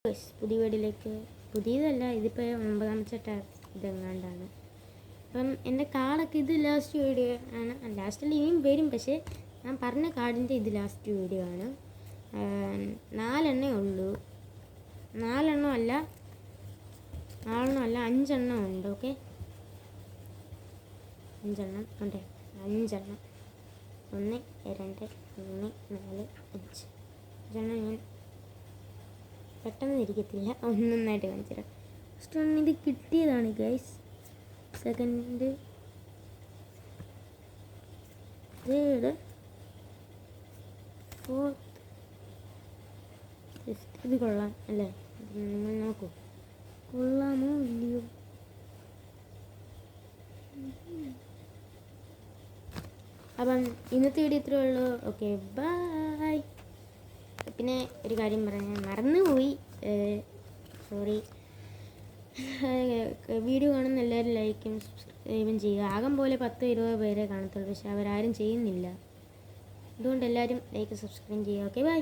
പുതിയ വീഡിയോയിലേക്ക് പുതിയതല്ല, ഇതിപ്പോൾ 9ാമത്തെ ഇതെങ്ങാണ്ടാണ്. അപ്പം എൻ്റെ കാർഡൊക്കെ ഇത് ലാസ്റ്റ് വീഡിയോ ആണ്. ലാസ്റ്റിൽ ഇനിയും വരും, പക്ഷേ ഞാൻ പറഞ്ഞ കാർഡിൻ്റെ ഇത് ലാസ്റ്റ് വീഡിയോ ആണ്. 4 ഉള്ളൂ. 4 അല്ല 5 ഉണ്ട്. ഓക്കെ, 5 ഉണ്ട്. 5 1 2 3 4 5 ഞാൻ പെട്ടെന്ന് ഇരിക്കത്തില്ല, ഒന്നൊന്നായിട്ട് കാണിച്ചു തരാം. ഫസ്റ്റ് ഇത് കിട്ടിയതാണ് guys. Second, third, fourth, fifth. ഇത് കൊള്ളാം അല്ലേ? നിങ്ങൾ നോക്കൂ, കൊള്ളാമോ ഇല്ലയോ? അപ്പം ഇന്നത്തെ വീഡിയോ ഇത്രയേ ഉള്ളൂ. Okay, bye. പിന്നെ ഒരു കാര്യം പറയാൻ മറന്നുപോയി, സോറി. വീഡിയോ കാണുന്ന എല്ലാവരും ലൈക്കും സബ്സ്ക്രൈബും ചെയ്യുക. ആകം പോലെ 10-20 പേരെ കാണത്തുള്ളൂ, പക്ഷെ അവരാരും ചെയ്യുന്നില്ല. അതുകൊണ്ട് എല്ലാവരും ലൈക്ക് സബ്സ്ക്രൈബ് ചെയ്യുക. Okay, by.